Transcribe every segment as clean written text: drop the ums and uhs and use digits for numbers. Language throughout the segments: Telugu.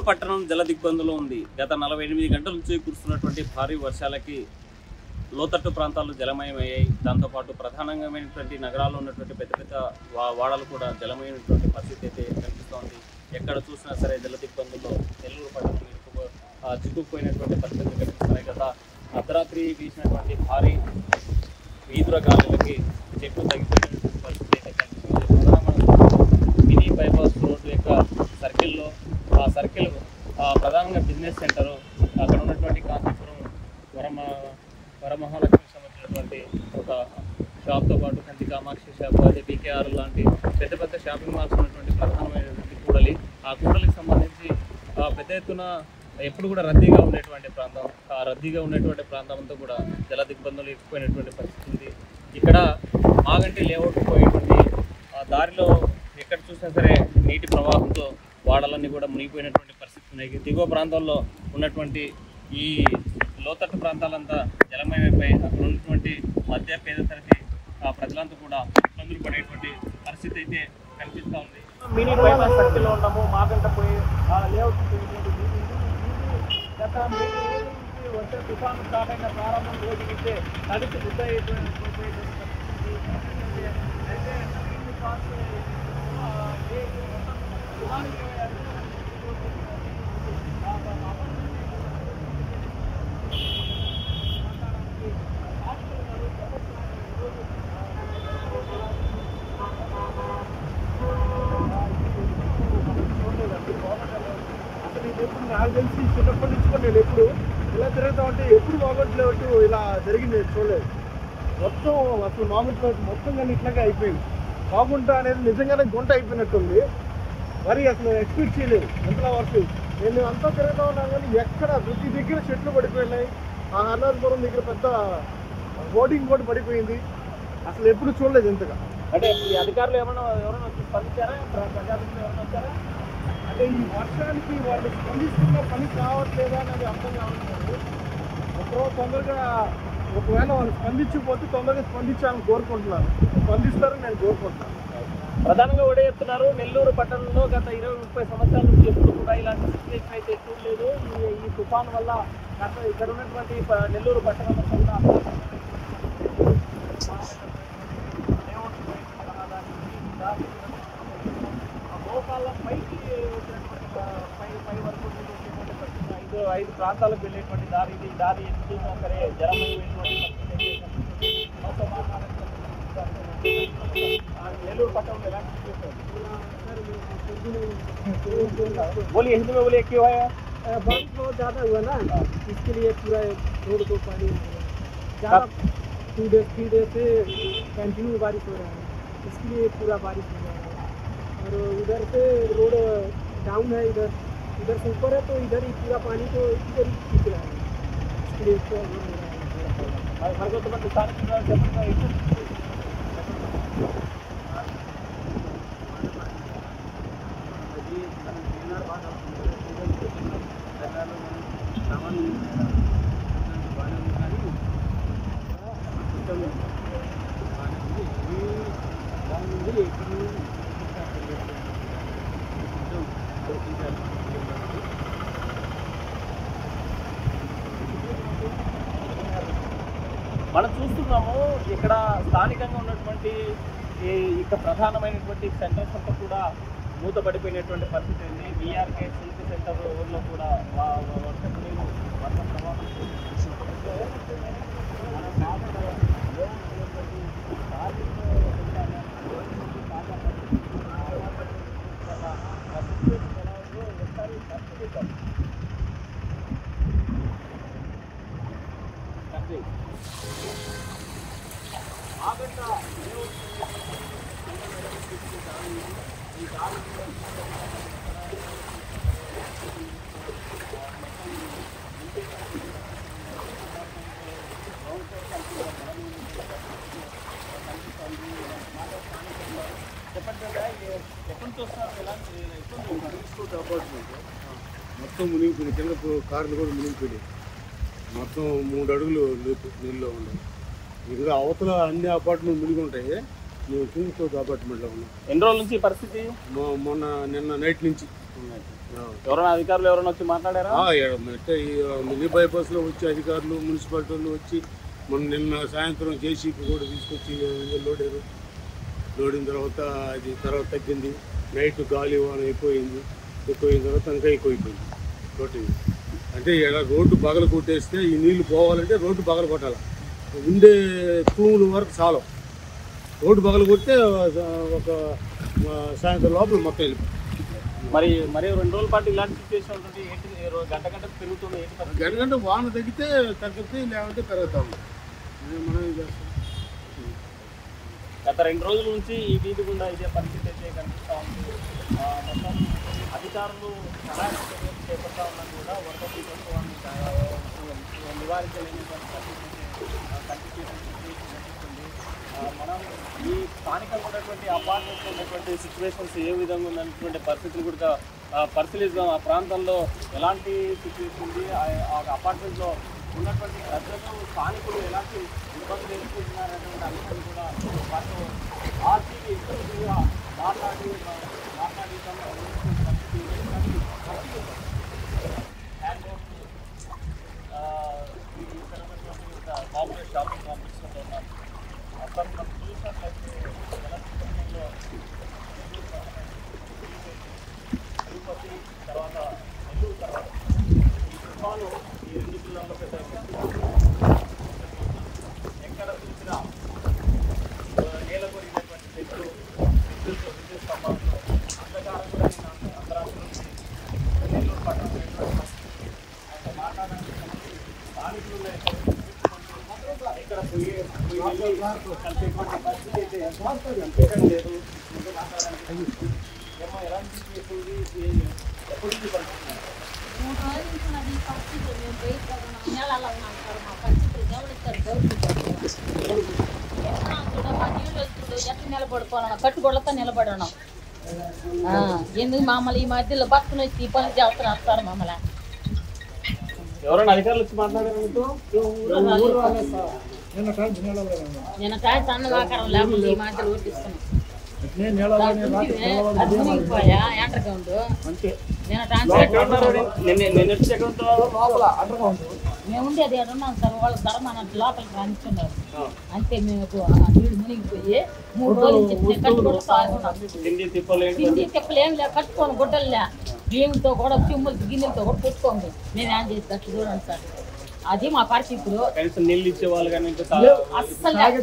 నెల్లూరు పట్టణం జల దిగ్బంధంలో ఉంది. గత 48 గంటల నుంచి కురుస్తున్నటువంటి భారీ వర్షాలకి లోతట్టు ప్రాంతాలు జలమయమయ్యాయి. దాంతోపాటు ప్రధానమైనటువంటి నగరాల్లో ఉన్నటువంటి పెద్ద పెద్ద వాడలు కూడా జలమయమైనటువంటి పరిస్థితి అయితే కనిపిస్తోంది. ఎక్కడ చూసినా సరే జల దిగ్బంధంలో నెల్లూరు పట్టణం చిక్కుకుపోయినటువంటి పరిస్థితులు కనిపిస్తున్నాయి. గత అర్ధరాత్రి వీసినటువంటి భారీ ఈదుర గాలులకి చెట్లు తగ్గిపోయినటువంటి పరిస్థితి అయితే కనిపిస్తుంది. మినీ బైపాస్ రోడ్డు యొక్క సర్కిల్లో ఆ సర్కిల్ ప్రధానంగా బిజినెస్ సెంటరు, అక్కడ ఉన్నటువంటి కాంచీపురం వరమహాలక్ష్మి సంబంధించినటువంటి ఒక షాప్తో పాటు కంచి కామాక్షి షాప్, అదే బీకేఆర్ లాంటి పెద్ద పెద్ద షాపింగ్ మాల్స్ ఉన్నటువంటి ప్రధానమైనటువంటి కూడలి. ఆ కూడలికి సంబంధించి పెద్ద ఎత్తున ఎప్పుడు కూడా రద్దీగా ఉండేటువంటి ప్రాంతం, ఆ రద్దీగా ఉండేటువంటి ప్రాంతం అంతా కూడా జల దిగ్బంధంలో ఎక్కువైనటువంటి పరిస్థితి ఉంది. ఇక్కడ మాగంటి లేఅవుట్ పోయేటువంటి దారిలో ఎక్కడ చూసినా సరే నీటి ప్రవాహంతో వాడలన్నీ కూడా మునిగిపోయినటువంటి పరిస్థితి ఉన్నాయి. దిగువ ప్రాంతాల్లో ఉన్నటువంటి ఈ లోతట్టు ప్రాంతాలంతా జలమయమైపోయి అక్కడ ఉన్నటువంటి మధ్య పేద తరగతి ప్రజలంతా కూడా ఇబ్బందులు పడేటువంటి పరిస్థితి అయితే కనిపిస్తూ ఉంది. మినీ బైపాస్ సర్కిల్లో ఉన్నాము. మాగంట పోయి లేఅవుట్ గత వచ్చే తుఫాను స్టార్ట్ అయిన ప్రారంభం రోజు నుంచే తడిచి ముద్ద అయిపోయినటువంటి పరిస్థితి. అయితే నాకు తెలిసి చిన్నప్పటి నుంచి నేను ఎప్పుడు ఇలా తిరుగుతా ఉంటే ఎప్పుడు మాగంట్లేటు ఇలా జరిగింది చూడలేదు. మొత్తం అసలు మాగంట్లేటు మొత్తం కానీ ఇట్లాగే అయిపోయింది. మాగుంట అనేది నిజంగానే గుంట అయిపోయినట్టుంది. మరి అసలు ఎక్స్పెక్ట్ చేయలేదు ఎంతలా వరకు. నేను అంతా తిరుగుతా ఉన్నాను కానీ ఎక్కడ ప్రతి దగ్గర చెట్లు పడిపోయినాయి. ఆ అన్నారపురం దగ్గర పెద్ద బోటింగ్ కూడా పడిపోయింది. అసలు ఎప్పుడు చూడలేదు ఇంతగా. అంటే ఈ అధికారులు ఎవరైనా వచ్చి స్పందించారా? ప్రజాప్రతినిధులు ఎవరైనా వచ్చారా? అంటే ఈ వర్షానికి వాళ్ళు స్పందిస్తున్న పని కావట్లేదా అనేది అర్థం కావట్లేదు. తొందరగా ఒకవేళ వాళ్ళు స్పందించిపోతే తొందరగా స్పందించాలని కోరుకుంటున్నాను. స్పందిస్తారని నేను కోరుకుంటున్నాను. ప్రధానంగా కూడా చెప్తున్నారు, నెల్లూరు పట్టణంలో గత 20-30 సంవత్సరాల నుంచి ఎప్పుడు కూడా ఇలాంటి సిచ్యువేషన్ అయితే చూడలేదు. ఈ తుఫాను వల్ల ఇక్కడ ఉన్నటువంటి నెల్లూరు పట్టణం కూడా మోకాళ్ళ పైకి పై వరకు 5 ప్రాంతాలకు వెళ్ళేటువంటి దారి ఇది. దారి ఎత్తున్నా సరే జలమయమైనటువంటి నెల్లూరు పట్టణంలో ఎలాంటి बोलिए हिंदी में बोलिए क्यों है? बारिश बहुत ज़्यादा हुआ ना, इसके लिए पूरा रोड को पानी ज़्यादा 2 डेज 3 डेज से कंटिन्यू बारिश हो रहा है. इसके लिए पूरा बारिश हो रहा है. और उधर से रोड डाउन है, इधर से ऊपर है, तो इधर ही पूरा पानी तो इधर ही खींच रहा है. इसके लिए प्रॉब्लम हो रहा है. हर को तो नुकसान మనం చూస్తున్నాము. ఇక్కడ స్థానికంగా ఉన్నటువంటి ఇక్కడ ప్రధానమైనటువంటి సెంటర్స్ అంతా కూడా మూతపడిపోయినటువంటి పరిస్థితి ఉంది. బీఆర్కే సిల్క్ సెంటర్ ఊళ్ళో కూడా వర్షం నీరు వర్ష ప్రవాహం మొత్తం మునిగిపోయినాయి. కింద కార్లు కూడా మునిగిపోయినాయి. మొత్తం 3 అడుగులు నీళ్ళలో ఉన్నాయి. ఇంకా అవతల అన్ని అపార్ట్మెంట్ మునిగి ఉంటాయి. మేము కింగ్ అపార్ట్మెంట్లో ఉన్నాం. ఎన్ని రోజుల నుంచి పరిస్థితి? నిన్న నైట్ నుంచి ఎవరైనా అధికారులు ఎవరైనా వచ్చి మాట్లాడారా? మినీ బైపాస్లో వచ్చి అధికారులు మున్సిపాలిటీ వాళ్ళు వచ్చి నిన్న సాయంత్రం జేసీపీ కూడా తీసుకొచ్చి లోడిన తర్వాత అది తర్వాత తగ్గింది. నైట్ గాలి వాన ఎక్కువైంది తర్వాత ఇంకా ఎక్కువైపోయింది రోడ్డు. అంటే ఇలా రోడ్డు పగల కొట్టేస్తే ఈ నీళ్లు పోవాలంటే రోడ్డు పగల కొట్టాలి. ఉండే తూముల వరకు చాలా రోడ్డు పగల కొడితే ఒక సాయంత్రం లోపల మొత్తం వెళ్ళిపోయింది. మరి 2 రోజుల పాటు ఇలాంటి సిచ్యువేషన్ ఉంటుంది ఏంటి? గంట పెరుగుతుంది ఏంటి? గంట వాన తగ్గితే తగ్గుతాయి, లేకపోతే పెరుగుతాం. మనం ఏం చేస్తాం? గత 2 రోజుల నుంచి ఈ వీధి గుండా ఇదే పరిస్థితి అయితే కనిపిస్తూ ఉంది. మొత్తం అధికారులు సహాయ చర్యలు చేపడతా ఉన్నా కూడా వరద ప్రభుత్వాన్ని నివారించలేని పరిస్థితి కనిపిస్తుంది. మనం ఈ స్థానికంగా ఉన్నటువంటి అపార్ట్మెంట్లో ఉన్నటువంటి సిచ్యువేషన్స్ ఏ విధంగా ఉన్నటువంటి పరిస్థితులు కూడా పరిశీలిద్దాం. ఆ ప్రాంతంలో ఎలాంటి సిచ్యువేషన్ ఉంది, ఆ అపార్ట్మెంట్లో ఉన్నటువంటి ప్రజలు స్థానికులు ఎలాంటి ఇబ్బందులు ఎదుర్కొంటున్నారనేటువంటి అంశాన్ని కూడా వాటితో ఆర్టీవీ ఎక్కువగా మాట్లాడి కాంప్లెక్స్ షాపింగ్ కాంప్లెక్స్లో ఉన్నాం. అక్కడ మనం చూసినట్లయితే జలసిద్ధంలో తిరుపతి తర్వాత నెల్లూరు తర్వాత ఈ తుఫాను ఈ 2 జిల్లాల్లో పెద్ద ఎక్కడ చూసినా నేల కొరిగినటువంటి చెట్లు, విద్యుత్ స్తంభాలతో అంధకారం కూడా అంతరాత్రుల నుంచి నెల్లూరు పట్టణంలో ఆయన మాట్లాడడానికి స్థానికులు ఇక్కడ కలిపేటువంటి పరిస్థితి అయితే అనిపించడం లేదు. ఏమో ఎలాంటి చేస్తుంది ఎప్పుడు పరిస్థితి 3 రోజుల నుంచి అది పరిస్థితి మేము బయట నెలలో ఉన్నాం. మా పరిస్థితులు గమనిస్తారు కూడా మా నీళ్ళు వస్తుంది ఎట్లా నిలబడుకోవాలన్నా కట్టుగొడతో నిలబడడం. ఎందుకు మమ్మల్ని ఈ మధ్యలో బతుకుని వచ్చి ఈ పని చేస్తున్నారు వస్తారు మమ్మల్ని. ఎవరైనా అధికారులు వచ్చి మాట్లాడారు? నేను కాయ సన్నగాకరం లేకుండా ఈ మధ్యలో ఓటిస్తున్నాను. అండర్ గ్రౌండ్ మేము ఉండేది ఎక్కడ ఉన్నాం సార్. వాళ్ళ ధర్మ లోపలికి రానిస్తున్నారు. అంతే మేము నీళ్ళు మునిగిపోయి 3 రోజులు తిండి తిప్పలేం లే, కట్టుకోను గుడ్డలే బియ్యంతో కూడా చిమ్ములతో గిన్నెలతో కూడా పెట్టుకోండి. మేము ఏం చేసి కట్టు చూడండి సార్. అది మా పరిస్థితులు. నీళ్ళు ఇచ్చేవాళ్ళు కానీ అస్సలు దానికి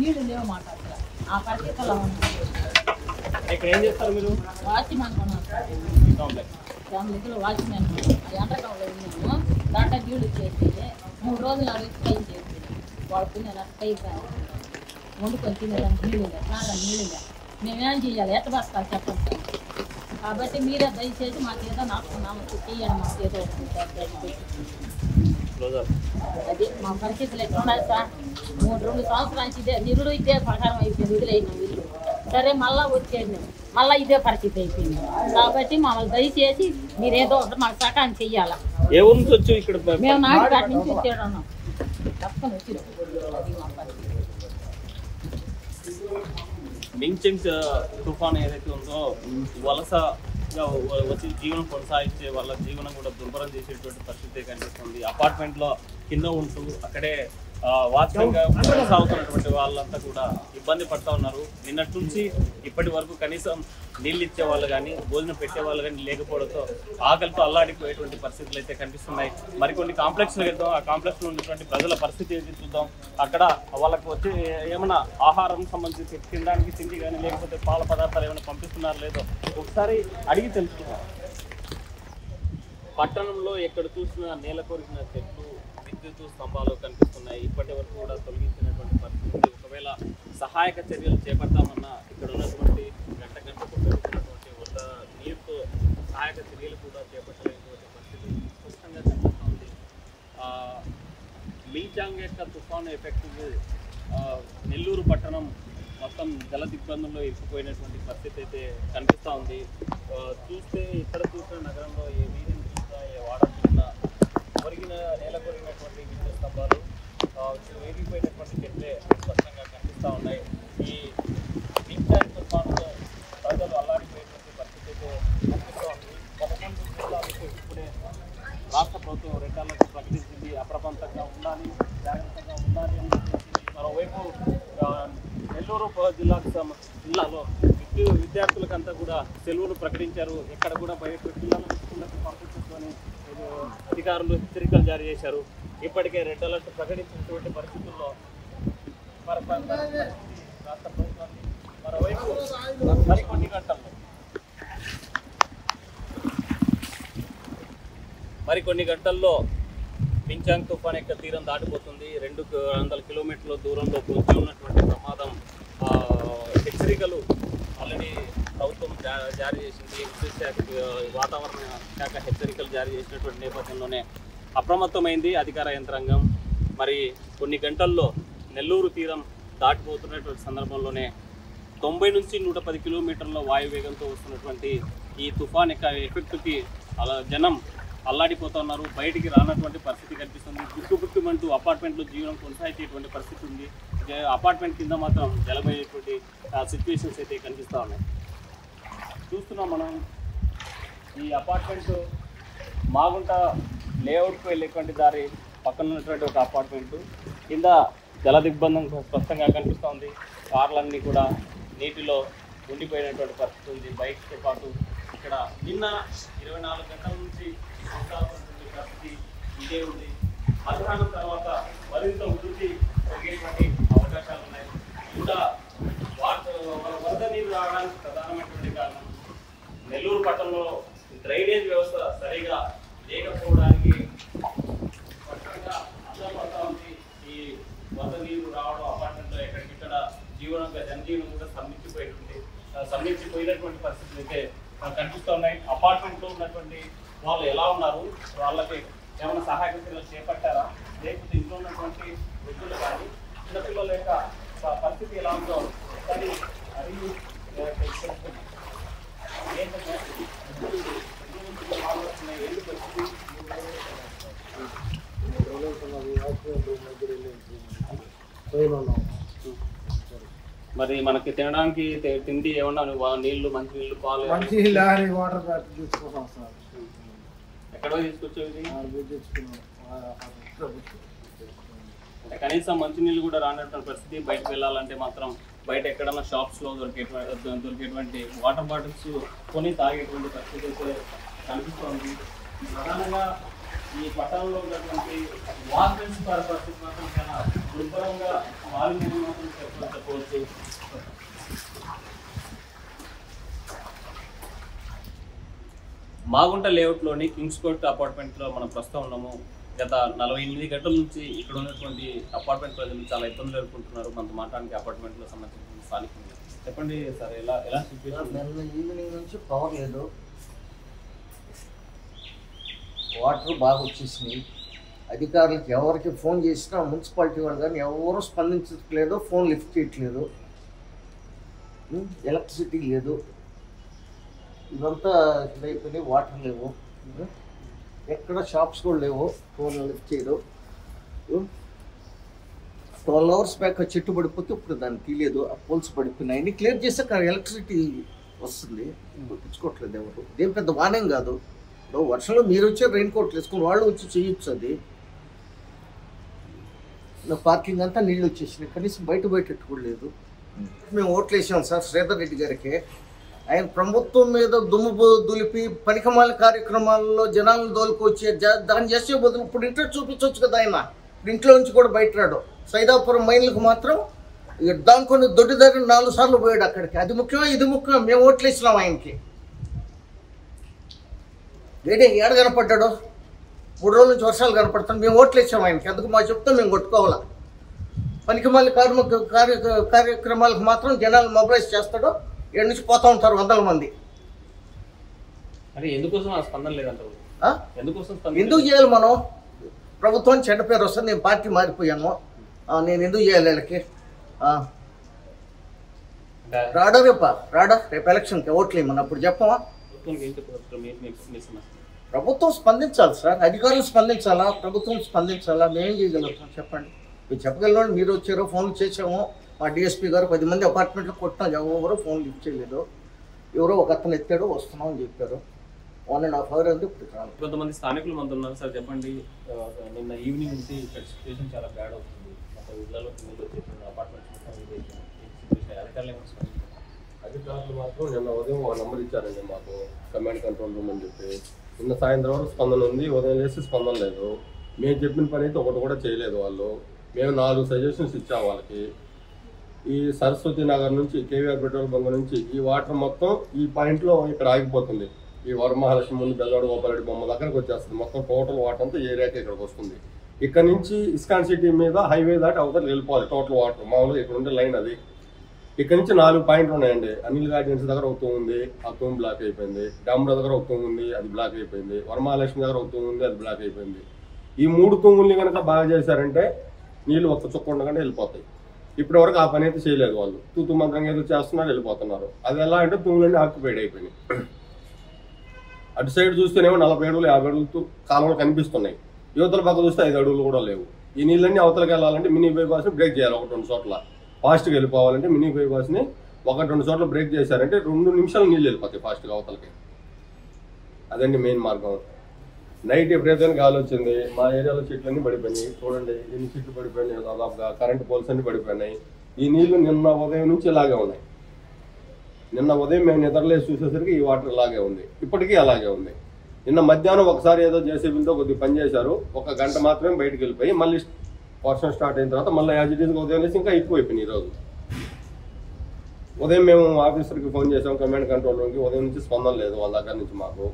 నీళ్లు లేవు మాట. అసలు ఆ పరిస్థితుల్లో ఉన్నాం. ఇక్కడ ఏం చేస్తారు మీరు? వాచ్మెన్ కొన్నాం వాచ్మెన్ ఎండకాంలో ఉన్నాము. దాంట్లో నీళ్లు చేసి 3 రోజులు నాకు క్లీన్ చేసి వాళ్ళు తినేదానికి కై కానీ వండుకొని తినేదానికి నీళ్ళు లేదు, స్నానానికి నీళ్ళు లేదు. మేమేం చేయాలి? ఎట్ట బస్తాలు చెప్పండి. కాబట్టి మీరే దయచేసి మాకు ఏదో నాకున్నాము చెయ్యండి. మాకు ఏదో అది మా పరిస్థితులు ఎట్లా ఉన్నాయి సార్. 2 సంవత్సరాల నుంచి ఇదే నిరుడు ఇదే ప్రకారం అయిపోయింది. వదిలేయినాం ఇల్లు. సరే మళ్ళా వచ్చేది మళ్ళీ ఇదే పరిస్థితి అయిపోయింది. కాబట్టి మమ్మల్ని దయచేసి మీరేదో మాకు సహాయం చెయ్యాలా. ఏ ఊరు నుంచి వచ్చి ఇక్కడ? మేము నాయుడుపేట నుంచి వచ్చేడున్నాం. తప్పని వచ్చి అది మా పరిస్థితి. మించింగ్ తుఫాన్ ఏదైతే ఉందో వలసగా వచ్చి జీవనం కొనసాగించే వాళ్ళ జీవనం కూడా దుర్భరం చేసేటువంటి పరిస్థితి కనిపిస్తుంది. అపార్ట్మెంట్లో కింద ఉంటూ అక్కడే వాస్తవంగా కొనసాగుతున్నటువంటి వాళ్ళంతా కూడా ఇబ్బంది పడుతూ ఉన్నారు. నిన్నటి నుంచి ఇప్పటి వరకు కనీసం నీళ్ళు ఇచ్చే వాళ్ళు కానీ భోజనం పెట్టే వాళ్ళు కానీ లేకపోవడంతో ఆకలితో అల్లాడిపోయేటువంటి పరిస్థితులు అయితే కనిపిస్తున్నాయి. మరికొన్ని కాంప్లెక్స్లు వెళ్తాం. ఆ కాంప్లెక్స్లో ఉన్నటువంటి ప్రజల పరిస్థితి ఏంటి చూద్దాం. అక్కడ వాళ్ళకు వచ్చి ఏమైనా ఆహారం సంబంధించి తినడానికి తిండి కానీ లేకపోతే పాల పదార్థాలు ఏమైనా పంపిస్తున్నారో లేదో ఒకసారి అడిగి తెలుసుకుందాం. పట్టణంలో ఎక్కడ చూసినా నేల కొరిగిన చెట్లు, విద్యుత్ స్తంభాలు కనిపిస్తున్నాయి. ఇప్పటి వరకు కూడా తొలగించినటువంటి పరిస్థితి. ఒకవేళ సహాయక చర్యలు చేపడతామన్నా ఇక్కడ ఉన్నటువంటి గంటకు పెరుగుతున్నటువంటి వద్ద నీరుతో సహాయక చర్యలు కూడా చేపట్టలేనటువంటి పరిస్థితి స్పష్టంగా కనిపిస్తుంది. లీచాంగ్ యొక్క తుఫాను ఎఫెక్ట్ నెల్లూరు పట్టణం మొత్తం జల దిగ్బంధంలో ఇరుక్కుపోయినటువంటి పరిస్థితి అయితే కనిపిస్తూ ఉంది. చూస్తే ఇక్కడ చూసిన నగరంలో ఏ వీధిని చూసినా ఏ వాడ చూసినా నేల కొరిగినటువంటి విద్యుత్ స్తంభాలు, వేగిపోయినటువంటి చెట్లే స్పష్టంగా కనిపిస్తూ ఉన్నాయి. ఈ లీచాంగ్ తుఫానుతో ప్రజలు అల్లాడిపోయేటువంటి పరిస్థితి అయితే కనిపిస్తూ జిల్లాలో విద్యార్థులకంతా కూడా సెలవులు ప్రకటించారు. ఎక్కడ కూడా బయట పిల్లలను స్కూళ్ళకు పంపించుకొని అధికారులు హెచ్చరికలు జారీ చేశారు. ఇప్పటికే రెడ్ అలర్ట్ ప్రకటించినటువంటి పరిస్థితుల్లో రాష్ట్ర ప్రభుత్వాన్ని మరోవైపు మరికొన్ని గంటల్లో పించాంగ్ తుఫాన్ యొక్క తీరం దాటిపోతుంది. 200 కిలోమీటర్ల దూరంలో పొంచి ఉన్నటువంటి ప్రమాదం హెచ్చరికలు ఆల్రెడీ ప్రభుత్వం జారీ చేసింది. వాతావరణ శాఖ హెచ్చరికలు జారీ చేసినటువంటి నేపథ్యంలోనే అప్రమత్తమైంది అధికార యంత్రాంగం. మరి కొన్ని గంటల్లో నెల్లూరు తీరం దాటిపోతున్నటువంటి సందర్భంలోనే 90 నుంచి 110 కిలోమీటర్ల వాయువేగంతో వస్తున్నటువంటి ఈ తుఫాన్ యొక్క ఎఫెక్ట్కి జనం అల్లాడిపోతున్నారు. బయటికి రానటువంటి పరిస్థితి కనిపిస్తుంది. గుట్టుమంటూ అపార్ట్మెంట్లో జీవనం కొనసాగేటువంటి పరిస్థితి ఉంది. అపార్ట్మెంట్ కింద మాత్రం జలమయ్యేటువంటి సిచ్యువేషన్స్ అయితే కనిపిస్తూ ఉన్నాయి. చూస్తున్నాం మనం ఈ అపార్ట్మెంట్ మాగుంట లేఅవుట్కు వెళ్ళేటువంటి దారి పక్కన ఉన్నటువంటి ఒక అపార్ట్మెంటు కింద జల దిగ్బంధం స్పష్టంగా కనిపిస్తూ ఉంది. కార్లన్నీ కూడా నీటిలో ఉండిపోయినటువంటి పరిస్థితి ఉంది. బైక్స్తో పాటు ఇక్కడ నిన్న 24 గంటల నుంచి పరిస్థితి ఇదే ఉంది. మధ్యాహ్నం తర్వాత మరింత ఉధృతి పెరిగేటువంటి అవకాశాలు ఉన్నాయి. ఇంకా వరద నీరు రావడానికి ప్రధానమైనటువంటి కారణం నెల్లూరు పట్టణంలో డ్రైనేజ్ వ్యవస్థ సరిగా లేకపోవడానికి అర్థపడతా ఉంది. ఈ వరద నీరు రావడం అపార్ట్మెంట్లో ఎక్కడికిక్కడ జనజీవనం కూడా స్తంభించిపోయినటువంటి పరిస్థితులు అయితే కనిపిస్తూ ఉన్నాయి. అపార్ట్మెంట్లో ఉన్నటువంటి వాళ్ళు ఎలా ఉన్నారు, వాళ్ళకి ఏమైనా సహాయక చర్యలు చేపట్టారా, లేకపోతే ఇంట్లో ఉన్నటువంటి వృద్ధులు కానీ చిన్నపిల్లల యొక్క పరిస్థితి ఎలా ఉందో కానీ అడిగి ఏంటంటే మరి మనకి తినడానికి తిండి ఏమన్నా నీళ్లు మంచి నీళ్లు పాలు వాటర్ ప్యాకెట్ తీసుకుంటాం సార్. ఎక్కడో తీసుకొచ్చేది కనీసం మంచినీళ్ళు కూడా రానటువంటి పరిస్థితి. బయటకు వెళ్ళాలంటే మాత్రం బయట ఎక్కడన్నా షాప్స్లో దొరికేటువంటి వాటర్ బాటిల్స్ కొని తాగేటువంటి పరిస్థితి అయితే కనిపిస్తోంది. ప్రధానంగా ఈ పట్టణంలో ఉన్నటువంటి వాహనస్ పరిస్థితి మాత్రం చాలా దుర్భరంగా మారిందని మాత్రం చెప్పవచ్చు. మాగుంట లేఅవుట్లోని కింగ్స్ కోర్ట్ అపార్ట్మెంట్లో మనం ప్రస్తుతం ఉన్నాము. గత 48 గంటల నుంచి ఇక్కడ ఉన్నటువంటి అపార్ట్మెంట్ ప్రజలు చాలా ఇబ్బందులు ఎదుర్కొంటున్నారు. మనతో మాట్లాడానికి అపార్ట్మెంట్లో సంబంధించిన స్థానికులు చెప్పండి సార్, ఎలా సిచ్యువేషన్? నిన్న ఈవినింగ్ నుంచి పవర్ లేదు, వాటర్ బాగా వచ్చేసినాయి. అధికారులకు ఎవరికి ఫోన్ చేసినా మున్సిపాలిటీ వాళ్ళు కానీ ఎవరు స్పందించట్లేదు, ఫోన్ లిఫ్ట్ చేయట్లేదు, ఎలక్ట్రిసిటీ లేదు, ఇదంతా ఇదైపోయినాయి. వాటర్ లేవు, ఎక్కడ షాప్స్ కూడా లేవు, ఫోన్ లిఫ్ట్ చేయరు. 12 అవర్స్ బ్యాక్ చెట్టు పడిపోతే ఇప్పుడు దాన్ని తీయలేదు, ఆ పోల్స్ పడిపోయినాయి. అన్ని క్లియర్ చేస్తే ఎలక్ట్రిసిటీ వస్తుంది, తెచ్చుకోవట్లేదు ఎవరు. దేని పెద్ద వానేం కాదు. వర్షంలో మీరు వచ్చే రెయిన్ కోట్లు వేసుకుని వాళ్ళు వచ్చి చేయొచ్చు. అది పార్కింగ్ అంతా నీళ్ళు వచ్చేసినాయి, కనీసం బయటపెట్టుకోలేదు. మేము ఓట్లు వేసాం సార్ శ్రీధర్ రెడ్డి గారికి. ఆయన ప్రభుత్వం మీద దుమ్ము దులిపి పనికిమాల కార్యక్రమాల్లో జనాలను దోలుకొచ్చి దాన్ని చేసే బదులు ఇప్పుడు ఇంట్లో చూపించవచ్చు కదా. ఆయన ఇంట్లో నుంచి కూడా బయట రాడు. సైదాపురం మైన్లకు మాత్రం దానికొని దొడ్డిదారి 4 సార్లు పోయాడు అక్కడికి. అది ముఖ్యమా ఇది ముఖ్యమా? మేము ఓట్లు వేసినాం ఆయనకి. ఏడ కనపడ్డాడు? 3 రోజుల నుంచి వర్షాలు కనపడతాను. మేము ఓట్లు వేసాం ఆయనకి. అందుకు మా చెప్తాం మేము కొట్టుకోవాలా. పనికిమాల కార్యక్రమాలకు మాత్రం జనాలు మొబైలైజ్ చేస్తాడు. 7 నుంచి పోతా ఉంటారు 100 మంది. ఎందుకోసం స్పందన లేదంటారు? ఎందుకు చేయాలి మనం? ప్రభుత్వం చెడ్డ పేరు వస్తుంది. నేను పార్టీ మారిపోయాను, నేను ఎందుకు చేయాలి వీళ్ళకి? రాడా రేపు ఎలక్షన్కి ఓట్లు వేయమని అప్పుడు చెప్పమా? ప్రభుత్వం స్పందించాలి సార్, అధికారులు స్పందించాలా, ప్రభుత్వం స్పందించాలా. మేమేం చేయగలుగుతాం చెప్పండి? మీరు చెప్పగలను. మీరు వచ్చారో ఫోన్లు చేసాము, మా డిఎస్పీ గారు 10 మంది అపార్ట్మెంట్లో కొట్టినా ఎవరో ఫోన్ లిఫ్ట్ చేయలేదు. ఎవరో ఒక అతను ఎత్తాడు, వస్తున్నాం అని చెప్పారు. 1.5 hour అంది. ఇప్పుడు రాదు. కొంతమంది స్థానికులు మనతో ఉన్నారు సార్, చెప్పండి. నిన్న ఈవినింగ్ నుంచి ఇక్కడ సిచ్యువేషన్ చాలా బ్యాడ్ అవుతుంది. ఇళ్లలో అపార్ట్మెంట్స్ అధికారులు ఏమైనా స్పందించారా? అధికారులు మాత్రం నిన్న ఉదయం ఒక నెంబర్ ఇచ్చారండి మాకు, కమాండ్ కంట్రోల్ రూమ్ అని చెప్పి. నిన్న సాయంత్రం వరకు స్పందన ఉంది, ఉదయం లేసి స్పందన లేదు. మేము చెప్పిన పని అయితే ఒకటి కూడా చేయలేదు వాళ్ళు. మేము 4 సజెషన్స్ ఇచ్చాము వాళ్ళకి. ఈ సరస్వతి నగర్ నుంచి కేవీఆర్ పెట్రోల్ బంక్ నుంచి ఈ వాటర్ మొత్తం ఈ పాయింట్లో ఇక్కడ ఆగిపోతుంది. ఈ వరమహాలక్ష్మి ముందు బెల్లవాడ గోపాలరెడ్డి బొమ్మ దగ్గరకు వచ్చేస్తుంది. మొత్తం టోటల్ వాటర్ అంతా ఏరియాకి ఇక్కడికి వస్తుంది. ఇక్కడ నుంచి ఇస్కాన్ సిటీ మీద హైవే దాటి అవతల వెళ్ళిపోవాలి టోటల్ వాటర్. మామూలుగా ఇక్కడ ఉండే లైన్ అది. ఇక్కడ నుంచి 4 పాయింట్లు ఉన్నాయండి. అనిల్ గార్డెన్స్ దగ్గర ఒక తూము ఉంది, ఆ తూము బ్లాక్ అయిపోయింది. డాంబర్ దగ్గర ఒక తూము ఉంది, అది బ్లాక్ అయిపోయింది. వరమహాలక్ష్మి దగ్గర ఒక తూము ఉంది, అది బ్లాక్ అయిపోయింది. ఈ 3 తూముల్ని కనుక బాగా చేశారంటే నీళ్ళు ఒక్క చుక్క ఉండగానే వెళ్ళిపోతాయి. ఇప్పటి వరకు ఆ పని అయితే చేయలేదు వాళ్ళు. తూతు మంత్రంగా ఏదో చేస్తున్నారు, వెళ్ళిపోతున్నారు. అది ఎలా అంటే తూములన్నీ ఆక్యుపైడ్ అయిపోయినాయి. అటు సైడ్ చూస్తేనేమో 40 అడుగులు 50 అడుగులు కాలువలు కనిపిస్తున్నాయి. యువతల పక్క చూస్తే 5 అడుగులు కూడా లేవు. ఈ నీళ్ళన్నీ అవతలకి వెళ్ళాలంటే మినీ బైపాస్ని బ్రేక్ చేయాలి. 1-2 చోట్ల ఫాస్ట్గా వెళ్ళిపోవాలంటే మినీ బైపాస్ని 1-2 చోట్ల బ్రేక్ చేశారంటే 2 నిమిషాలు నీళ్ళు వెళ్ళిపోతాయి ఫాస్ట్గా అవతలకి. అదండి మెయిన్ మార్గం. నైట్ ఎప్పుడైతే గాలి వచ్చింది మా ఏరియాలో చెట్లన్నీ పడిపోయినాయి. చూడండి ఎన్ని చెట్లు పడిపోయినాయి, దాదాపుగా కరెంట్ పోల్స్ అన్ని పడిపోయినాయి. ఈ నీళ్లు నిన్న ఉదయం నుంచి ఇలాగే ఉన్నాయి. నిన్న ఉదయం మేము నిద్రలేసి చూసేసరికి ఈ వాటర్ ఇలాగే ఉంది, ఇప్పటికీ అలాగే ఉంది. నిన్న మధ్యాహ్నం ఒకసారి ఏదో జేసీబీలతో కొద్దిగా పని చేశారు, 1 గంట మాత్రమే బయటకు వెళ్ళిపోయి మళ్ళీ వర్షం స్టార్ట్ అయిన తర్వాత మళ్ళీ యాజ్ ఇట్ ఈస్గా ఉదయం లేసి ఇంకా ఎక్కువైపోయినాయి. ఈరోజు ఉదయం మేము ఆఫీసర్కి ఫోన్ చేసాం, కమాండ్ కంట్రోల్ రూమ్కి. ఉదయం నుంచి స్పందన లేదు వాళ్ళ దగ్గర నుంచి మాకు.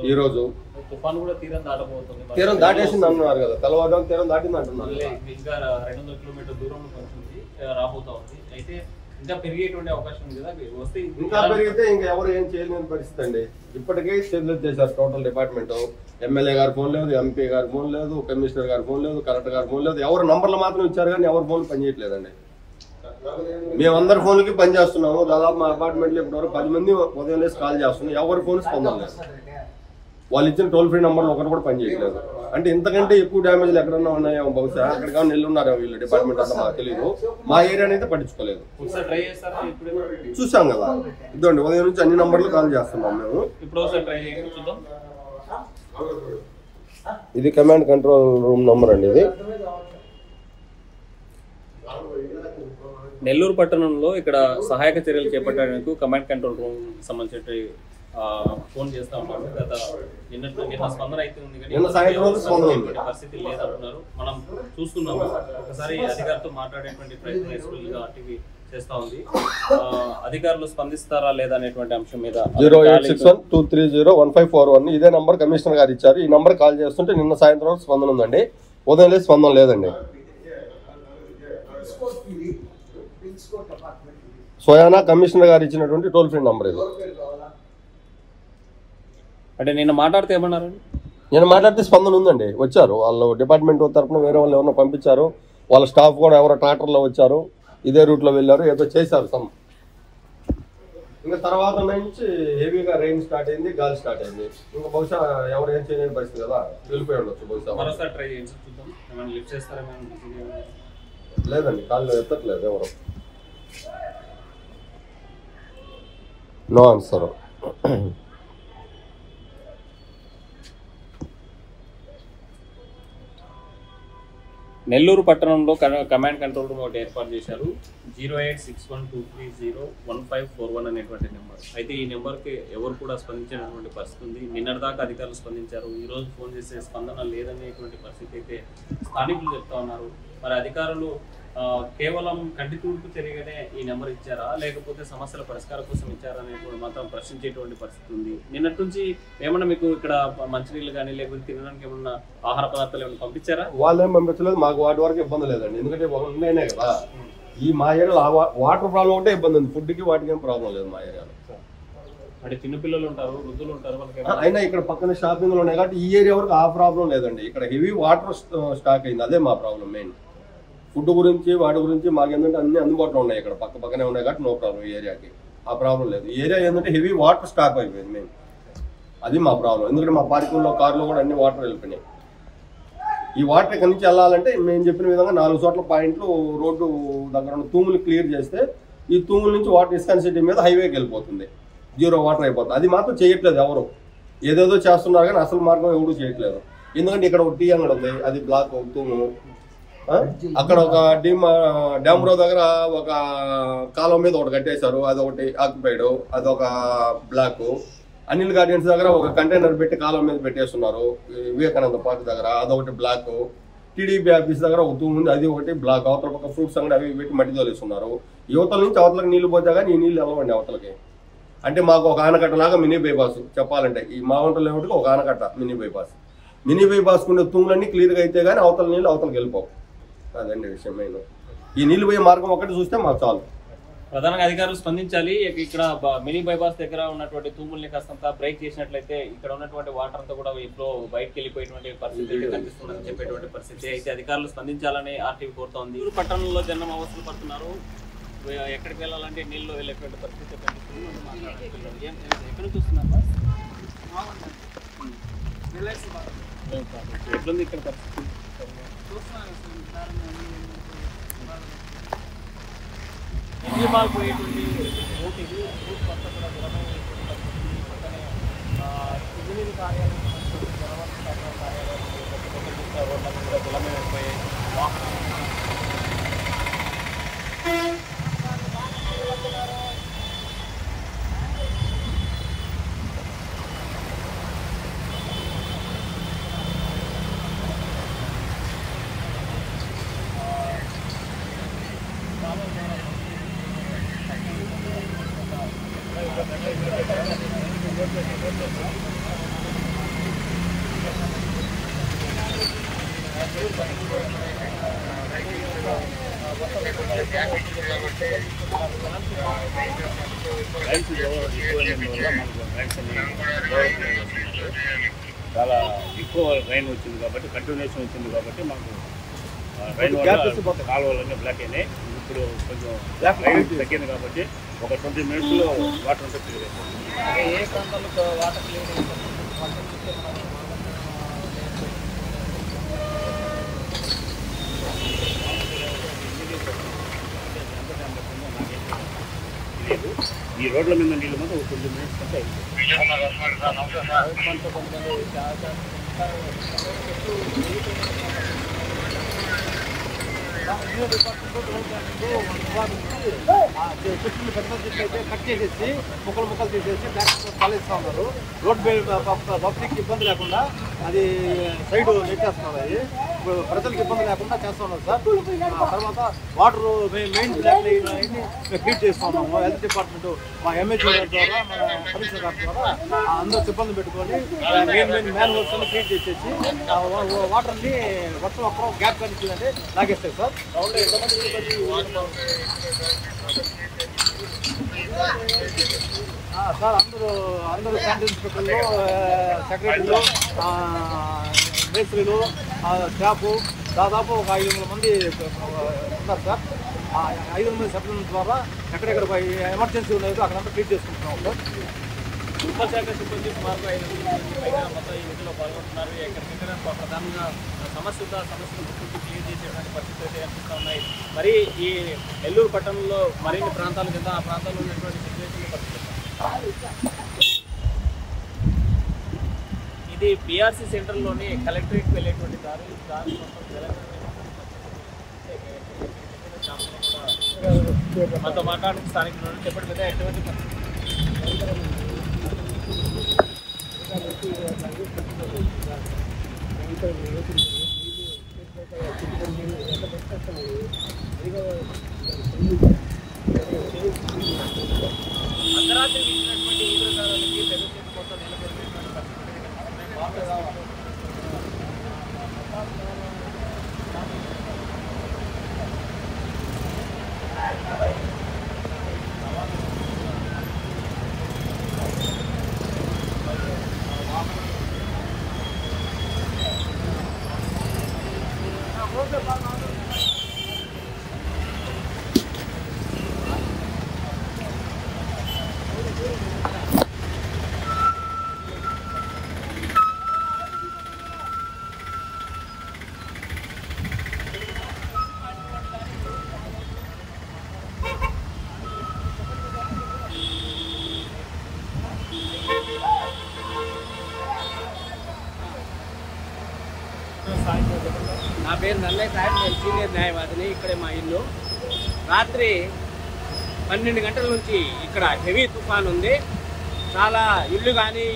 ఈ రోజు తుఫాను కూడా తీరం దాటబోతుంది. తీరం దాటేసింది అంటున్నారు కదా, తెల్లవారుజాము తీరం దాటింది అంటున్నారు. ఇంకా 200 కిలోమీటర్ల దూరం ఉంటుంది, రాబోతా ఉంది. అయితే ఇంకా పెరిగేటువంటి అవకాశం ఉంది కదా, వస్తే ఇంకా పెరిగితే ఇంకా ఎవరు ఏం చేయలేని పరిస్థితి అండి. ఇప్పటికే స్టెబిలైజ్ చేశారు టోటల్ డిపార్ట్మెంట్. ఎమ్మెల్యే గారి ఫోన్ లేదు, ఎంపీ గారి ఫోన్ లేదు, కమిషనర్ గారి ఫోన్ లేదు, కలెక్టర్ గారి ఫోన్ లేదు. ఎవరు నంబర్లు మాత్రం ఇచ్చారు కానీ ఎవరి ఫోన్లు పనిచేయట్లేదండి. మేమందరి ఫోన్లకి పని చేస్తున్నాము. దాదాపు మా అపార్ట్మెంట్లో ఇప్పటివరకు 10 మంది ఉదయం లేసి కాల్ చేస్తున్నాం, ఎవరి ఫోన్ స్పందన లేదు. వాళ్ళు ఇచ్చిన టోల్ ఫ్రీ నెంబర్లు ఒకటి కూడా పనిచేయట్లేదు. అంటే ఇంతకంటే ఎక్కువ డ్యామేజ్లు ఎక్కడన్నా ఉన్నాయో బహుశా అక్కడ కానీ నెల్లున్నారో వీళ్ళు డిపార్ట్మెంట్ అంతా మాకు తెలియదు. మా ఏరియాని అయితే పట్టించుకోలేదు. చూసాం కదా, ఇదండి ఉదయం నుంచి అన్ని నంబర్లు కాల్ చేస్తున్నాం మేము. ఇది కమాండ్ కంట్రోల్ రూమ్ నంబర్ అండి. ఇది నెల్లూరు పట్టణంలో ఇక్కడ సహాయక చర్యలు చేపట్టడానికి కమాండ్ కంట్రోల్ రూమ్ సంబంధించి ఫోన్ చేస్తా ఉన్నాము. గత నిన్న స్పందన అయితే ఉంది కానీ పరిస్థితి లేదంటున్నారు. మనం చూస్తున్నాము. ఒకసారి అధికారులతో మాట్లాడేటువంటి ప్రయత్నం ఎస్పీగా టీవీ చేస్తా ఉంది. అధికారులు స్పందిస్తారా లేదా అనేటువంటి అంశం మీద 08612301541 ఇదే నంబర్ కమిషనర్ గారు ఇచ్చారు. ఈ నంబర్ కాల్ చేస్తుంటే నిన్న సాయంత్రం స్పందన ఉందండి, ఉదయం లేదు స్పందన లేదండి. స్వయానా కమిషనర్ గారు ఇచ్చినటువంటి టోల్ ఫ్రీ నంబర్ ఇది. అంటే నిన్న మాట్లాడితే ఏమన్నారు? నేను మాట్లాడితే స్పందన ఉందండి, వచ్చారు వాళ్ళు డిపార్ట్మెంట్ తరఫున వేరే వాళ్ళు ఎవరో పంపించారు. వాళ్ళ స్టాఫ్ కూడా ఎవరో ట్రాక్టర్లో వచ్చారు, ఇదే రూట్లో వెళ్ళారు, ఏదో చేశారు సమ్. ఇంకా తర్వాత నుంచి హెవీగా రెయిన్ స్టార్ట్ అయింది, గాలి స్టార్ట్ అయింది. ఇంకా బహుశా ఎవరు ఏం చేయలేని పరిస్థితి కదా, వెళ్ళిపోయి ఉండొచ్చు బహుశా. మరోసారి ట్రై చేసి చూద్దాం, ఏమైనా లిఫ్ట్ చేస్తారా? లేదండి, కాళ్ళు ఎత్తట్లేదు ఎవరు. No answer. నెల్లూరు పట్టణంలో కమాండ్ కంట్రోల్ రూమ్ ఒకటి ఏర్పాటు చేశారు. 08612301541 అనేటువంటి నెంబర్. అయితే ఈ నెంబర్కి ఎవరు కూడా స్పందించినటువంటి పరిస్థితి ఉంది. నిన్నటిదాకా అధికారులు స్పందించారు, ఈరోజు ఫోన్ చేసే స్పందన లేదనేటువంటి పరిస్థితి అయితే స్థానికులు చెప్తా ఉన్నారు. మరి అధికారులు కేవలం కంటి తూర్పు తిరిగినే ఈ నెంబర్ ఇచ్చారా, లేకపోతే సమస్యల పరిష్కారం కోసం ఇచ్చారా అనేటువంటి మాత్రం ప్రశ్నించేటువంటి పరిస్థితి ఉంది. నిన్నటి నుంచి ఏమన్నా మీకు ఇక్కడ మంచినీళ్ళు కానీ లేకపోతే తినడానికి ఏమన్నా ఆహార పదార్థాలు ఏమైనా పంపించారా? వాళ్ళు ఏం పంపించలేదు, మాకు వాటి వరకు ఇబ్బంది లేదండి. ఎందుకంటే ఉన్నాయనే కదా ఈ మా ఏరియాలో వాటర్ ప్రాబ్లం ఉంటే ఇబ్బంది ఉంది, ఫుడ్కి వాటికి ఏం ప్రాబ్లం లేదు మా ఏరియాలో. అంటే చిన్నపిల్లలు ఉంటారు, వృద్ధులు ఉంటారు, అయినా ఇక్కడ పక్కన షాపింగ్లు ఉన్నాయి కాబట్టి ఈ ఏరియా వరకు ఆ ప్రాబ్లం లేదండి. ఇక్కడ హెవీ వాటర్ స్టాక్ అయింది, అదే మా ప్రాబ్లం మెయిన్. ఫుడ్ గురించి వాటి గురించి మాకు ఏంటంటే అన్ని అందుబాటులో ఉన్నాయి, ఇక్కడ పక్కనే ఉన్నాయి కాబట్టి నో ప్రాబ్లం. ఈ ఏరియాకి ఆ ప్రాబ్లం లేదు. ఈ ఏరియా ఏంటంటే హెవీ వాటర్ స్టాక్ అయిపోయింది మెయిన్, అది మా ప్రాబ్లం. ఎందుకంటే మా పార్కింగ్లో కార్లో కూడా అన్ని వాటర్ వెళ్ళిపోయినాయి. ఈ వాటర్ ఇక్కడి నుంచి వెళ్ళాలంటే మేము చెప్పిన విధంగా 4 చోట్ల పాయింట్లు రోడ్డు దగ్గర ఉన్న తూములు క్లియర్ చేస్తే ఈ తూముల నుంచి వాటర్ ఇస్కాన్ సిటీ మీద హైవేకి వెళ్ళిపోతుంది, 0 వాటర్ అయిపోతుంది. అది మాత్రం చేయట్లేదు ఎవరు, ఏదేదో చేస్తున్నారు కానీ అసలు మార్గం ఎవరు చేయట్లేదు. ఎందుకంటే ఇక్కడ ఒక టీ అంగడి ఉంది, అది బ్లాక్ తూము. అక్కడ ఒక డ్యామ్ రోడ్ దగ్గర ఒక కాలం మీద ఒకటి కట్టేశారు, అదొకటి ఆక్యుపైడ్, అదొక బ్లాక్. అనిల్ గార్డెన్స్ దగ్గర ఒక కంటైనర్ పెట్టి కాలం మీద పెట్టేస్తున్నారు, వివేకానంద పార్క్ దగ్గర అదొకటి బ్లాక్. టీడీపీ ఆఫీస్ దగ్గర ఒక తూము ఉంది, అది ఒకటి బ్లాక్. అవతల పక్క ఫ్రూట్స్ అంగడి అవి పెట్టి మట్టి తోలిస్తున్నారు. యువతల నుంచి అవతలకి నీళ్లు పోతే కానీ ఈ నీళ్ళు వెళ్ళవండి అవతలకి. అంటే మాకు ఒక ఆనకట్ట లాగా మినీ బైపాస్ చెప్పాలంటే, ఈ మావంటలు ఏమిటి ఒక ఆనకట్ట మినీ బైపాస్. మినీ బైపాస్ ఉండే తూములన్నీ క్లియర్గా అయితే కానీ అవతల నీళ్ళు అవతలకి వెళ్ళిపోవు. అదండి విషయం. మెయిన్ ఈ నీళ్ళు పోయే మార్గం ఒకటి చూస్తే మాకు చాలు. ప్రధానంగా అధికారులు స్పందించాలి. ఇక్కడ మినీ బైపాస్ దగ్గర ఉన్నటువంటి తూముల్ని కాస్తంత బ్రేక్ చేసినట్లయితే ఇక్కడ ఉన్నటువంటి వాటర్ అంతా కూడా ఇప్పుడు బయటకు వెళ్ళిపోయేటువంటి పరిస్థితి కనిపిస్తుందని చెప్పేటువంటి పరిస్థితి. అయితే అధికారులు స్పందించాలని ఆర్టీవీ కోరుతోంది. పట్టణంలో జనం అవసరం పడుతున్నారు, ఎక్కడికి వెళ్ళాలంటే నీళ్ళు వెళ్ళేటువంటి పరిస్థితి కనిపిస్తుంది. ఎక్కడ చూస్తున్నారు ఎట్లుంది ఇక్కడ పరిస్థితి? ఇండియాబాల్ పోయేటువంటి రూట్ ఇది. రూట్ మొత్తం కూడా జలమైనటువంటి పరిస్థితి. పక్కనే ఇంజనీరింగ్ కార్యాలయం కార్యాలయం రోడ్లన్నీ కూడా జలమైపోయాయి. చాలా ఎక్కువ రైన్ వచ్చింది కాబట్టి, కంటిన్యూషన్ వచ్చింది కాబట్టి మాకు రైన్ వల్ల కాలువలన్నీ బ్లాక్ అయినాయి. ఇప్పుడు కొంచెం రైన్ తగ్గింది కాబట్టి ఒక 20 minutes వాటర్ ఉంటే క్లియర్ అయిపోతుంది. ఏ ప్రాంతాల్లో వాటర్ క్లియర్ అయిపోతుంది? ఈ రోడ్ల మీద నీళ్ళు మాత్రం ఒక 20 minutes కంటే అయిపోతుంది. చెట్లు పెద్ద చెట్లు అయితే కట్ చేసేసి ముక్కలు చేసేసి బ్యాక్ కాలేస్తూ ఉన్నారు. రోడ్ పబ్లిక్ ఇబ్బంది లేకుండా అది సైడ్ నెట్టేస్తున్నారు. అది ప్రజలకు ఇబ్బంది లేకుండా చేస్తూ ఉన్నారు సార్. తర్వాత వాటర్ మెయిన్ బ్లాక్ మేము క్లీన్ చేస్తూ ఉన్నాము. హెల్త్ డిపార్ట్మెంట్ మా ఎంహెచ్ఓ ద్వారా మన కమిషనర్ గారి ద్వారా అందరూ సిబ్బంది పెట్టుకొని మెయిన్ మ్యాన్ వర్క్స్ అన్ని క్లీన్ చేసేసి వాటర్ని వర్షం అప్పుడు గ్యాప్ కనిపించిందంటే లాగేస్తాయి సార్. సార్ అందరూ శానిటరీ ఇన్స్పెక్టర్లు, సెక్రటరీలు, మేస్త్రీలు, స్టాఫ్ దాదాపు ఒక 500 మంది ఉన్నారు సార్. 500 మంది సభ్యుల ద్వారా ఎక్కడెక్కడ ఎమర్జెన్సీ ఉన్నాయో అక్కడంతా ట్రీట్ చేసుకుంటున్నాం సార్. మున్సిపల్ శాఖ సిబ్బంది సుమారుగా 500 మంది పైగా మొత్తం ఈ విధుల్లో పాల్గొంటున్నారు. ఎక్కడికెక్కడ ప్రధానంగా సమస్యను గుర్తించి క్లియర్ చేసేటువంటి పరిస్థితులు అయితే కనిపిస్తూ ఉన్నాయి. మరి ఈ నెల్లూరు పట్టణంలో మరిన్ని ప్రాంతాల కింద ఆ ప్రాంతాల్లో ఉన్నటువంటి సిచ్యువేషన్ పరిస్థితి ఇది పిఆర్సీ సెంటర్లోని కలెక్టరేట్కి వెళ్ళేటువంటి దారి మొత్తం మనతో మాట్లాడిన స్థానికులు చెప్పండి కదా ఎటువంటి అర్ధరాత్రి వీచినటువంటి ఈదురుగాలులకి పెద్ద చెట్టు మొత్తం నిలబడినటువంటి పరిస్థితి పేరు నల్లయ్య సాహెబ్, నేను సీనియర్ న్యాయవాదిని. ఇక్కడే మా ఇల్లు. రాత్రి 12 గంటల నుంచి ఇక్కడ హెవీ తుఫాన్ ఉంది. చాలా ఇల్లు కానీ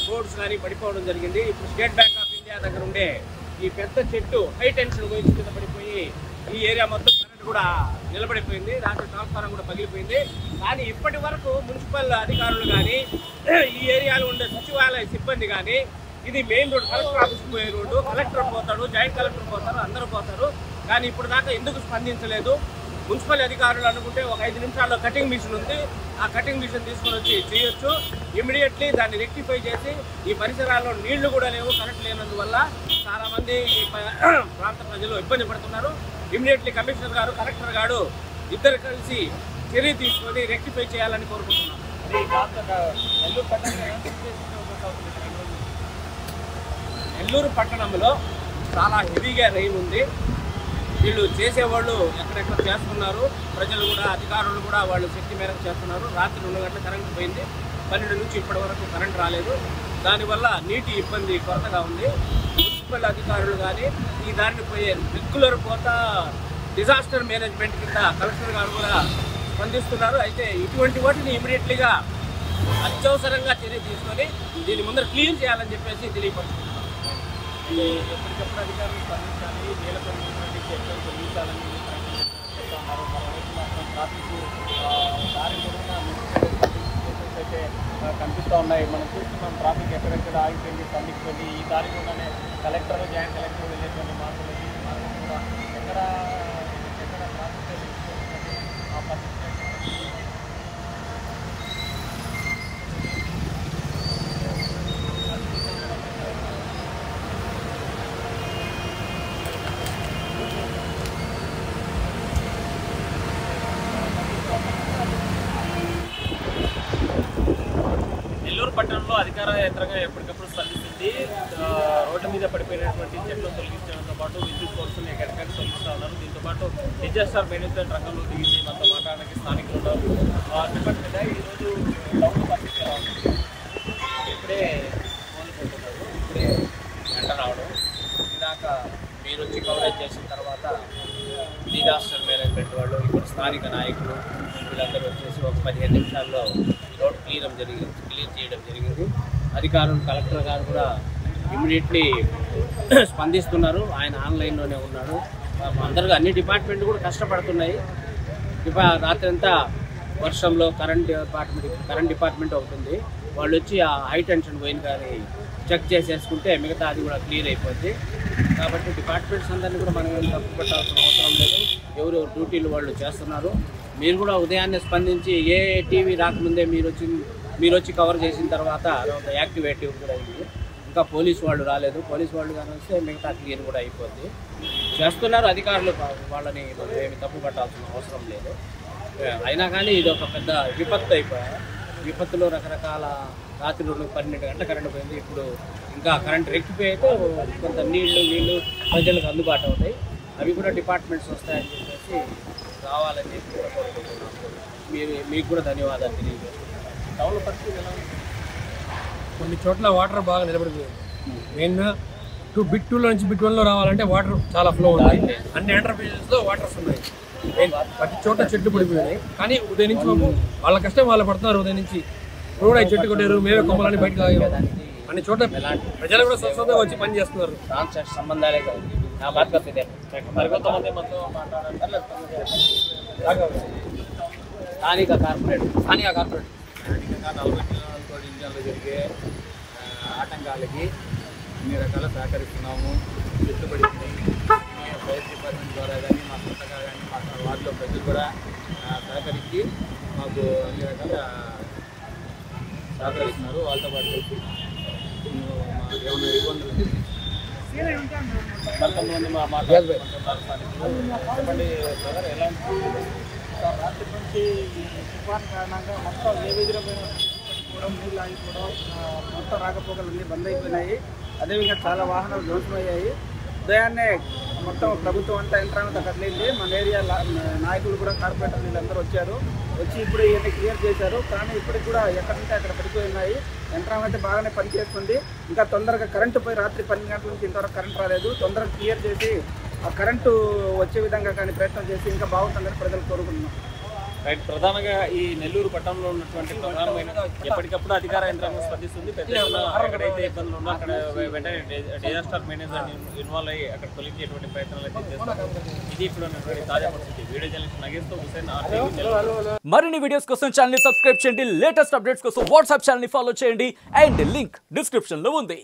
రోడ్స్ కానీ పడిపోవడం జరిగింది. ఇప్పుడు స్టేట్ బ్యాంక్ ఆఫ్ ఇండియా దగ్గర ఉండే ఈ పెద్ద చెట్టు హై టెన్షన్ వైర్స్ కింద పడిపోయి ఈ ఏరియా మొత్తం కరెంట్ కూడా నిలబడిపోయింది. రాత్రి ట్రాన్స్ఫారం కూడా పగిలిపోయింది. కానీ ఇప్పటి వరకు మున్సిపల్ అధికారులు కానీ ఈ ఏరియాలో ఉండే సచివాలయ సిబ్బంది కానీ, ఇది మెయిన్ రోడ్, కలెక్టర్ ఆఫీస్కి పోయే రోడ్డు, కలెక్టర్ పోతాడు, జాయింట్ కలెక్టర్ పోతారు, అందరూ పోతారు. కానీ ఇప్పుడు దాకా ఎందుకు స్పందించలేదు? మున్సిపల్ అధికారులు అనుకుంటే ఒక 5 నిమిషాల్లో కటింగ్ మిషన్ ఉంది, ఆ కటింగ్ మిషన్ తీసుకొని వచ్చి చేయొచ్చు. ఇమీడియట్లీ దాన్ని రెక్టిఫై చేసి, ఈ పరిసరాల్లో నీళ్లు కూడా లేవు, కరెంట్ లేనందువల్ల చాలామంది ఈ ప్రాంత ప్రజలు ఇబ్బంది పడుతున్నారు. ఇమీడియట్లీ కమిషనర్ గారు, కలెక్టర్ గారు ఇద్దరు కలిసి చర్య తీసుకొని రెక్టిఫై చేయాలని కోరుకుంటున్నాం. నెల్లూరు పట్టణంలో చాలా హెవీగా రెయిన్ ఉంది. వీళ్ళు చేసేవాళ్ళు ఎక్కడెక్కడ చేస్తున్నారు, ప్రజలు కూడా, అధికారులు కూడా వాళ్ళు శక్తి మేరకు చేస్తున్నారు. రాత్రి 2 గంటల కరెంట్ పోయింది. 12 నుంచి ఇప్పటి వరకు కరెంట్ రాలేదు. దానివల్ల నీటి ఇబ్బంది కొరతగా ఉంది. మున్సిపల్ అధికారులు కానీ ఈ దారిని పోయే రెగ్యులర్ కోత డిజాస్టర్ మేనేజ్మెంట్ కింద కలెక్టర్ గారు కూడా స్పందిస్తున్నారు. అయితే ఇటువంటి వాటిని ఇమీడియట్లీగా అత్యవసరంగా చర్య తీసుకొని దీని ముందర క్లీన్ చేయాలని చెప్పేసి తెలియపరుస్తున్నారు. ఎప్పటికప్పుడు అధికారులు స్పందించాలి, నీళ్ళతో చెట్లు తొలగించాలని చెప్తున్నారు. మరోవైపు మాత్రం ట్రాఫిక్ దారి కూడా అయితే కనిపిస్తూ ఉన్నాయి. మనం చూస్తున్నాం ట్రాఫిక్ ఎక్కడెక్కడ ఆగిపోయింది, స్తంభించుకుంది. ఈ దారి కూడానే కలెక్టర్, జాయింట్ కలెక్టర్ వెళ్ళేటువంటి మార్గం కూడా ఎక్కడ ట్రాఫిక్ ఆ పరిస్థితి పట్టణంలో అధికార యంత్రంగా ఎప్పటికప్పుడు స్పందిస్తుంది. రోడ్ల మీద పడిపోయినటువంటి చెట్లు తొలగించడంతో పాటు విద్యుత్ కోర్సులు ఎక్కడికక్కడ తొలగిస్తూ ఉన్నారు. దీంతో పాటు డిజాస్టర్ మేనేజ్మెంట్ రంగంలో దిగింది మనతో మాట్లాడడానికి స్థానికులు ఉన్నారు. చెప్పండి, ఈరోజు టౌన్ పరిస్థితి ఎలా ఉంది? ఇప్పుడే కోల్పోతున్నారు, ఇప్పుడే వెంట రావడం. ఇందాక మీరు వచ్చి కవరేజ్ చేసిన తర్వాత డిజాస్టర్ మేనేజ్మెంట్ వాళ్ళు, ఇక్కడ స్థానిక నాయకులు వీళ్ళందరూ వచ్చేసి ఒక 15 నిమిషాల్లో రోడ్ క్లియర్ చేయడం జరిగింది. అధికారులు, కలెక్టర్ గారు కూడా ఇమ్మీడియట్లీ స్పందిస్తున్నారు. ఆయన ఆన్లైన్లోనే ఉన్నాడు. అందరూ అన్ని డిపార్ట్మెంట్లు కూడా కష్టపడుతున్నాయి. రాత్రి అంతా వర్షంలో కరెంట్ డిపార్ట్మెంట్ ఒకటి ఉంది, వాళ్ళు వచ్చి ఆ హై టెన్షన్ పోయిన కానీ చెక్ చేసేసుకుంటే మిగతా అది కూడా క్లియర్ అయిపోద్ది. కాబట్టి డిపార్ట్మెంట్స్ అందరినీ కూడా మనం తప్పు పెట్టాల్సిన అవసరం లేదు. ఎవరు డ్యూటీలు వాళ్ళు చేస్తున్నారు. మీరు కూడా ఉదయాన్నే స్పందించి ఏ టీవీ రాకముందే మీరు వచ్చి కవర్ చేసిన తర్వాత యాక్టివేటివ్ కూడా అయింది. ఇంకా పోలీసు వాళ్ళు రాలేదు. పోలీసు వాళ్ళు కానీ వస్తే మిగతా క్లియర్ కూడా అయిపోద్ది. చేస్తున్నారు అధికారులు, వాళ్ళని మనం ఏమి తప్పు పట్టాల్సిన అవసరం లేదు. అయినా కానీ ఇది ఒక పెద్ద విపత్తు అయిపోయాయి. విపత్తులో రకరకాల రాత్రి 12 గంటల కరెంట్ పోయింది. ఇప్పుడు ఇంకా కరెంట్ రెక్టిఫై అయితే కొంత నీళ్లు ప్రజలకు అందుబాటు అవుతాయి. అవి కూడా డిపార్ట్మెంట్స్ వస్తాయని చెప్పేసి రావాలని చెప్పి కూడా కోరుకుంటున్నాం. మీకు కూడా ధన్యవాదాలు తెలియజేస్తున్నాం. టౌన్లో పరిస్థితి ఎలా ఉంది? కొన్ని చోట్ల వాటర్ బాగా నిలబడిపోయింది. మెయిన్గా బిట్ 2లో నుంచి బిట్ 1లో రావాలంటే వాటర్ చాలా ఫ్లో ఉంది. అన్ని ఎంటర్ప్రైజెస్లో వాటర్స్ ఉన్నాయి. ప్రతి చోట చెట్లు పడిపోయినాయి. కానీ ఉదయం నుంచి మాకు వాళ్ళ కష్టం వాళ్ళు పడుతున్నారు. ఉదయం నుంచి రోడ్ అయి చెట్టు కొట్టారు, మేమే కొమ్మలని బయటకు లాగాము. అన్ని చోట్ల ప్రజలు కూడా స్వచ్ఛంగా వచ్చి పని చేస్తున్నారు. సంబంధాలే కాదు, స్థానిక కార్పొరేట్ 40 డివిజన్లో జరిగే ఆటంకాలకి అన్ని రకాల సహకరిస్తున్నాము. చెట్టుబడి ఫైర్ డిపార్ట్మెంట్ ద్వారా కానీ, మా సొంతగా కానీ, మా వార్డులో ప్రజలు కూడా సహకరించి మాకు అన్ని రకాల సహకరిస్తున్నారు. వాళ్ళతో పాటు కలిసి మాకు ఏమైనా ఇబ్బందులు కొంతమంది చెప్పండి సార్, ఎలాంటి రాత్రి నుంచి తుఫాన్ కారణంగా మొత్తం ఏ విధంగా కూడా నీళ్ళు ఆగిపోవడం, మొత్తం రాకపోకలు బంద్ అయిపోయినాయి. అదేవిధంగా చాలా వాహనాలు ధ్వంసమయ్యాయి. ఉదయాన్నే మొత్తం ప్రభుత్వం అంతా యంత్రాంగం అక్కడ వెళ్ళి మన ఏరియా నాయకులు కూడా, కార్పొరేటర్ వీళ్ళందరూ వచ్చి ఇప్పుడు ఇవన్నీ క్లియర్ చేశారు. కానీ ఇప్పటికి కూడా ఎక్కడంటే అక్కడ పడిపోయి ఉన్నాయి. యంత్రాంగం అయితే బాగానే పనిచేస్తుంది. ఇంకా తొందరగా కరెంటు పోయి రాత్రి 12 గంటల నుంచి ఇంతవరకు కరెంట్ రాలేదు. తొందరగా క్లియర్ చేసి కరెంటు వచ్చే విధంగా కానీ ప్రయత్నం చేసి ఇంకా బాగుంటుందని ప్రజలు కోరుకుంటున్నాం. రైట్. ప్రధానంగా ఈ నెల్లూరు పట్టణంలో ఉన్నటువంటి ప్రధానమైన ఎప్పటికప్పుడు అధికార యంత్రాంగం స్పందిస్తుంది. పెద్ద ఎత్తున ఎక్కడైతే ఇబ్బందులు ఉన్నా అక్కడ వెంటనే డిజాస్టర్ మేనేజర్ ఇన్వాల్వ్ అయ్యి అక్కడ తొలగించేటువంటి ప్రయత్నాలు అయితే చేస్తున్నారు. ఇది ఇక్కడ ఉన్నటువంటి తాజా పరిస్థితి. వీడియో జర్నలిస్ట్ నగేష్తో హుసేన్, RTV. మరిన్ని వీడియోస్ కోసం ఛానల్ ని సబ్స్క్రైబ్ చేయండి. లేటెస్ట్ అప్డేట్స్ కోసం వాట్సాప్ ఛానల్ ని ఫాలో చేయండి. అండ్ లింక్ డిస్క్రిప్షన్ లో ఉంది.